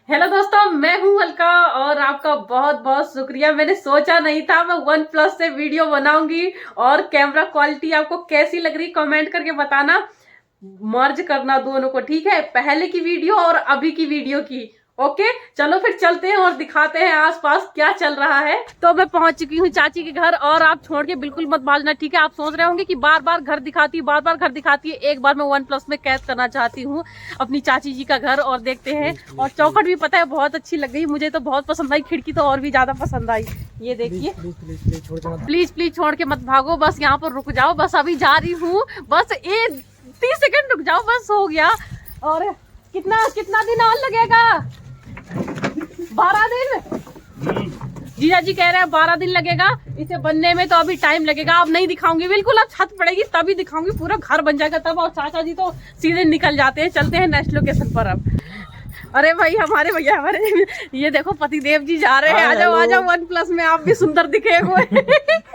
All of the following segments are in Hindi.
हेलो दोस्तों, मैं हूं अलका और आपका बहुत बहुत शुक्रिया। मैंने सोचा नहीं था मैं वन प्लस से वीडियो बनाऊंगी और कैमरा क्वालिटी आपको कैसी लग रही कमेंट करके बताना। मर्ज करना दोनों को, ठीक है, पहले की वीडियो और अभी की वीडियो की। ओके, चलो फिर चलते हैं और दिखाते हैं आसपास क्या चल रहा है। तो मैं पहुंच चुकी हूँ चाची के घर और आप छोड़ के बिल्कुल मत भागना, ठीक है। आप सोच रहे होंगे कि बार बार घर दिखाती है। एक बार मैं वन प्लस में कैद करना चाहती हूँ अपनी चाची जी का घर और देखते हैं। और चौखट भी पता है बहुत अच्छी लग गई, मुझे तो बहुत पसंद आई। खिड़की तो और भी ज्यादा पसंद आई। ये देखिए, प्लीज छोड़ के मत भागो, बस यहाँ पर रुक जाओ। बस अभी जा रही हूँ, बस 30 सेकंड रुक जाओ, बस हो गया। और कितना दिन और लगेगा? 12 दिन। जीजा जी कह रहे हैं 12 दिन लगेगा इसे बनने में, तो अभी टाइम लगेगा। अब नहीं दिखाऊंगी बिल्कुल, अब छत पड़ेगी तभी दिखाऊंगी, पूरा घर बन जाएगा तब। और चाचा जी तो सीधे निकल जाते हैं। चलते हैं नेक्स्ट लोकेशन पर अब। अरे भाई, हमारे भैया हमारे ये देखो पतिदेव जी जा रहे हैं। आ जाओ वन प्लस में, आप भी सुंदर दिखे हुए।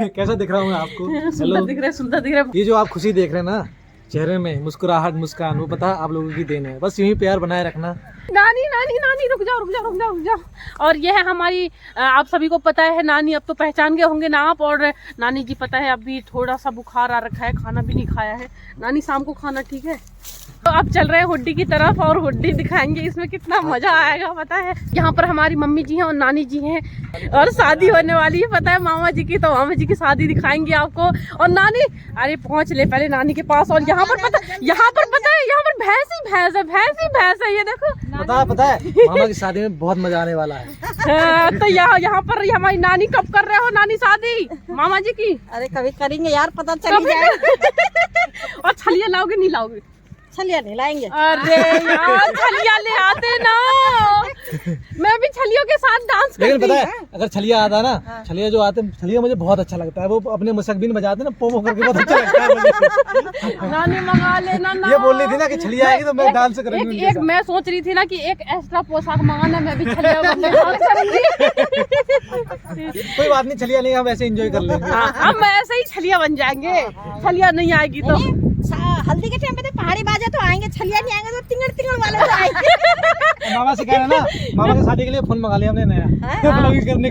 कैसा दिख रहा हूँ मैं आपको? सुंदर दिख रहे। ये जो आप खुशी देख रहे हैं ना चेहरे में, मुस्कुराहट, मुस्कान, वो पता आप लोगों की देन है। बस यूं ही प्यार बनाए रखना। नानी रुक जाओ। और ये है हमारी, आप सभी को पता है नानी, अब तो पहचान गए होंगे ना आप। और नानी जी पता है अभी थोड़ा सा बुखार आ रखा है, खाना भी नहीं खाया है। नानी शाम को खाना, ठीक है। तो अब चल रहे हैं हुड्डी की तरफ और हुड्डी दिखाएंगे, इसमें कितना मजा आएगा पता है। यहाँ पर हमारी मम्मी जी हैं और नानी जी हैं और शादी होने वाली है पता है मामा जी की, तो मामा जी की शादी दिखाएंगे आपको। और नानी, अरे पहुँच ले पहले नानी के पास। और यहाँ पर पता है यहाँ पर भैंस है, ये देखो। पता है मामा की शादी में बहुत मजा आने वाला है। तो यहाँ पर हमारी नानी कब कर रहे हो नानी शादी मामा जी की? अरे कभी करेंगे यार, पता चल जाएगा। और छलिया लाओगे नहीं लाओगे? छलिया नहीं लाएंगे। अरे यार छलिया ले आते ना, मैं भी छलियों के साथ डांस करती। लेकिन पता है अगर छलिया आता है ना, छलिया जो आते हैं, छलिया मुझे बहुत अच्छा लगता है। वो अपने मुसकबिन बजाते हैं ना, पोमो करके, बहुत अच्छा लगता है मुझे। नानी मंगा लेना ना। ये बोल रही थी ना कि छलिया आएगी तो मैं डांस करूंगी। एक मैं सोच रही थी ना कि एक एक्स्ट्रा पोशाक मंगाना, मैं भी छलिया बनने डांस करूंगी। कोई बात नहीं, छलिया नहीं, हम ऐसे एंजॉय कर लेंगे। हम ऐसे ही छलिया बन जाएंगे। छलिया नहीं आएगी तो हल्दी के टाइम पे तो पहाड़ी बाजा तो आएंगे, छलिया नहीं आएंगे तो तिंगड़ वाले तो आएंगे। मामा से कह रहे ना, मामा की शादी के लिए फोन मंगा लिया हमने नया, ब्लॉगिंग करने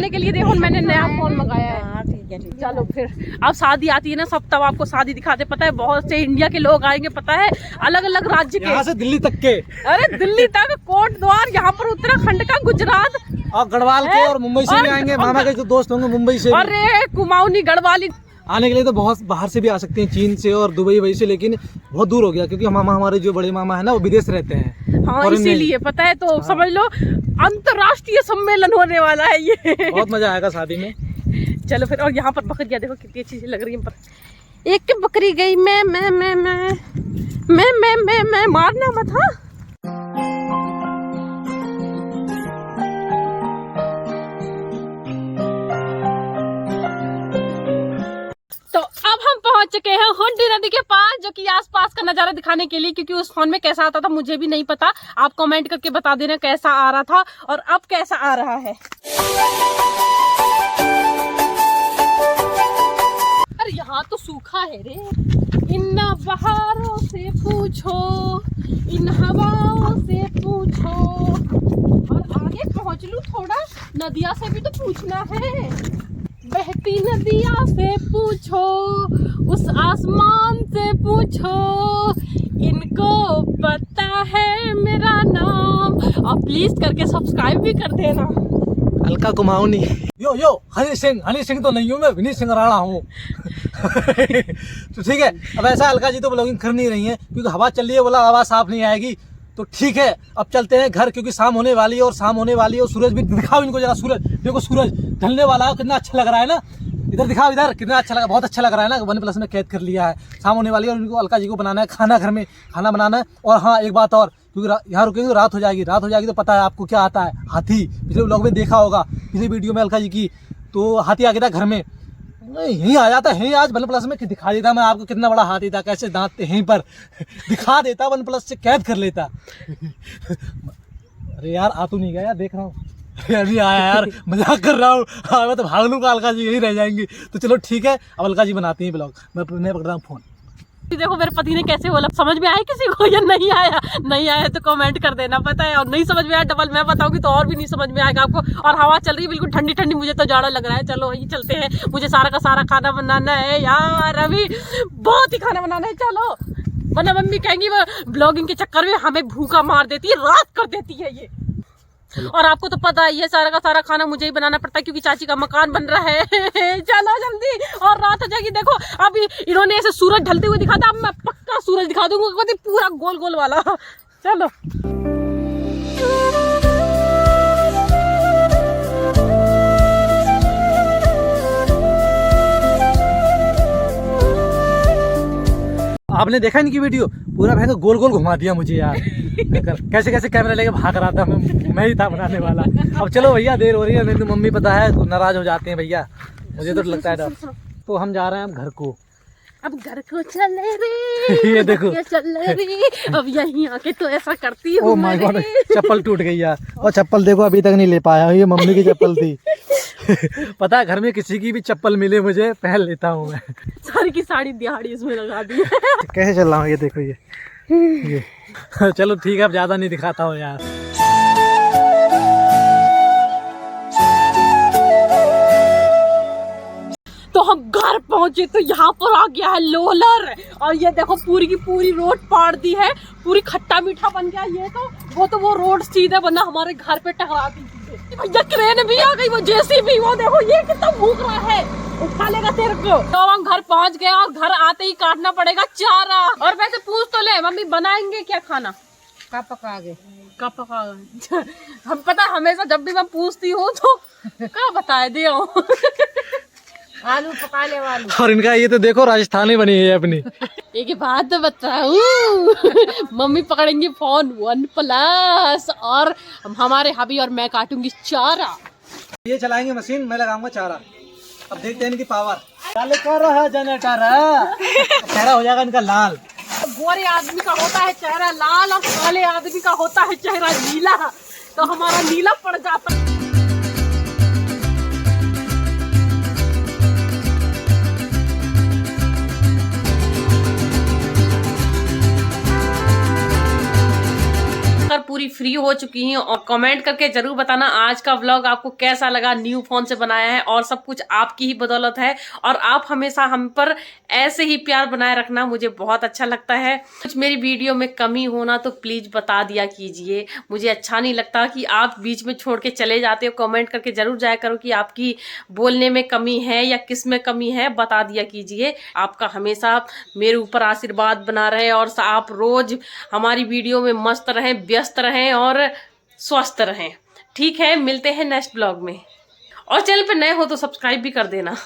के लिए। देखो मैंने नया फोन मंगाया है। ठीक है। चलो फिर, अब शादी आती है ना सब, तब आपको शादी दिखाते। पता है बहुत से इंडिया के लोग आएंगे, पता है अलग अलग राज्य के, यहाँ से दिल्ली तक के। अरे दिल्ली तक, कोट द्वार, यहाँ पर उत्तराखंड का, गुजरात और गढ़वाल के और मुंबई से भी आएंगे। मामा के जो दोस्त होंगे मुंबई से। अरे कुमाऊनी गढ़वाली आने के लिए तो बहुत बाहर से भी आ सकते हैं, चीन से और दुबई वही से, लेकिन बहुत दूर हो गया क्योंकि मामा, हमारे जो बड़े मामा है ना, वो विदेश रहते हैं। हाँ, इसीलिए पता है। तो समझ लो अंतर्राष्ट्रीय सम्मेलन होने वाला है ये। बहुत मजा आएगा शादी में। चलो फिर। और यहाँ पर बकरियाँ देखो कितनी अच्छी लग रही है। एक बकरी गई, मैं मारना मत। हाँ, तो अब हम पहुंच चुके हैं हुंडी नदी के पास, जो कि आसपास का नजारा दिखाने के लिए, क्योंकि उस फोन में कैसा आता था मुझे भी नहीं पता। आप कमेंट करके बता देना कैसा आ रहा था और अब कैसा आ रहा है। अरे यहाँ तो सूखा है रे। इन बहारों से पूछो, इन हवाओं से पूछो। और आगे पहुँच लूं थोड़ा, नदिया से भी तो पूछना है। बहती नदिया से पूछो, उस आसमान से पूछो, इनको पता है मेरा नाम। और प्लीज करके सब्सक्राइब भी कर देना। अलका कुमाऊनी। यो हनी सिंह तो नहीं हूँ मैं, विनीत सिंह राणा हूँ। तो ठीक है, अब ऐसा अलका जी तो ब्लॉगिंग कर नहीं रही है क्योंकि हवा चल रही है, बोला आवाज साफ नहीं आएगी। तो ठीक है, अब चलते हैं घर क्योंकि शाम होने वाली है। और सूरज भी दिखाओ इनको जरा। सूरज देखो, सूरज ढलने वाला है, कितना अच्छा लग रहा है ना। इधर दिखाओ, इधर कितना अच्छा लगा, बहुत अच्छा लग रहा है ना। वन प्लस में कैद कर लिया है, शाम होने वाली है और इनको अलका जी को बनाना है खाना, घर में खाना बनाना है। और हाँ, एक बात और, क्योंकि यहाँ रुकेंगे तो रात हो जाएगी तो पता है आपको क्या आता है, हाथी। पिछले व्लॉग में देखा होगा, पिछली वीडियो में अलका जी की, तो हाथी आ गया था घर में। यहीं आ जाता है, आज वन प्लस में दिखा देता मैं आपको कितना बड़ा हाथी था, कैसे दांत थे, यहीं पर दिखा देता, वन प्लस से कैद कर लेता। अरे यार आ तो नहीं गया यार, देख रहा हूँ। अरे आया यार, मजाक कर रहा हूँ। हाँ, मैं तो भाग लूँगा, अलका जी यहीं रह जाएंगी। तो चलो ठीक है, अब अलका जी बनाती हैं ब्लॉग, मैं पकड़ रहा हूँ फोन। देखो मेरे पति ने कैसे बोला, समझ में आया किसी को या नहीं आया? नहीं आया तो कमेंट कर देना, पता है। और नहीं समझ में आया डबल मैं बताऊंगी तो और भी नहीं समझ में आएगा आपको। और हवा चल रही है बिल्कुल ठंडी ठंडी, मुझे तो जाड़ा लग रहा है। चलो वही चलते हैं, मुझे सारा का सारा खाना बनाना है यार, अभी बहुत ही खाना बनाना है। चलो, वरना मम्मी कहेंगी वो ब्लॉगिंग के चक्कर में हमें भूखा मार देती है, रात कर देती है ये। और आपको तो पता है ये सारा का सारा खाना मुझे ही बनाना पड़ता है क्योंकि चाची का मकान बन रहा है। चलो जल्दी, और रात हो जाएगी। देखो अभी इन्होंने ऐसे सूरज ढलते हुए दिखा था, अब मैं पक्का सूरज दिखा दूंगा पूरा गोल गोल वाला। चलो आपने देखा इनकी वीडियो, पूरा भैंस गोल गोल घुमा दिया मुझे यार। कैसे कैसे कैमरा लेके भाग रहा था, मैं ही था बनाने वाला। अब चलो भैया, देर हो रही है, मेरी तो मम्मी पता है तो नाराज हो जाते हैं भैया, मुझे तो लगता है डर। तो हम जा रहे हैं अब घर को, अब घर को चले रे। ये देखो चले रे, अब यहीं आके तो ऐसा करती हूँ। ओह माय गॉड, चप्पल टूट गई यार। और चप्पल देखो अभी तक नहीं ले पाया, ये मम्मी की चप्पल थी। पता है घर में किसी की भी चप्पल मिले मुझे पहन लेता हूँ मैं। सारी की साड़ी दिहाड़ी इसमें लगा दी। कैसे चल रहा हूँ ये देखो ये। चलो ठीक है, अब ज्यादा नहीं दिखाता हूँ यार। तो हम घर पहुंचे तो यहाँ पर आ गया है लोलर, और ये देखो पूरी की पूरी रोड पाड़ दी है, पूरी खट्टा मीठा बन गया। ये तो वो रोड सीधे बना हमारे घर पे टकरा दी। भैया क्रेन भी आ गई, वो जेसीबी, वो देखो ये कितना भूख रहा है, उठा लेगा तेरे को। तो हम घर पहुंच गए और घर आते ही काटना पड़ेगा चारा। और वैसे पूछ तो ले मम्मी बनाएंगे क्या खाना? कब पकाओगे? कब पका? हम पता हमेशा जब भी मैं पूछती हूँ तो क्या बताए दे। आलू पका ले आलू। और इनका ये तो देखो राजस्थानी बनी है अपनी। एक बात तो बताऊं, मम्मी पकड़ेंगी फोन OnePlus और हमारे हबी और मैं काटूंगी चारा। ये चलाएंगे मशीन, मैं लगाऊंगा चारा। अब देखते हैं इनकी पावर। चालू कर रहा है जनरेटर, चेहरा हो जाएगा इनका लाल। गोरे आदमी का होता है चेहरा लाल और काले आदमी का होता है चेहरा नीला, तो हमारा नीला पड़ जाता है। पूरी फ्री हो चुकी हैं और कमेंट करके जरूर बताना आज का व्लॉग आपको कैसा लगा। न्यू फोन से बनाया है और सब कुछ आपकी ही बदौलत है, और आप हमेशा हम पर ऐसे ही प्यार बनाए रखना, मुझे बहुत अच्छा लगता है। कुछ मेरी वीडियो में कमी होना तो प्लीज बता दिया कीजिए, मुझे अच्छा नहीं लगता कि आप बीच में छोड़ के चले जाते हो। कमेंट करके जरूर जाया करो कि आपकी बोलने में कमी है या किस में कमी है, बता दिया कीजिए। आपका हमेशा मेरे ऊपर आशीर्वाद बना रहे और आप रोज हमारी वीडियो में मस्त रहें, व्यस्त रहें और स्वस्थ रहें। ठीक है, मिलते हैं नेक्स्ट ब्लॉग में, और चैनल पर नए हो तो सब्सक्राइब भी कर देना।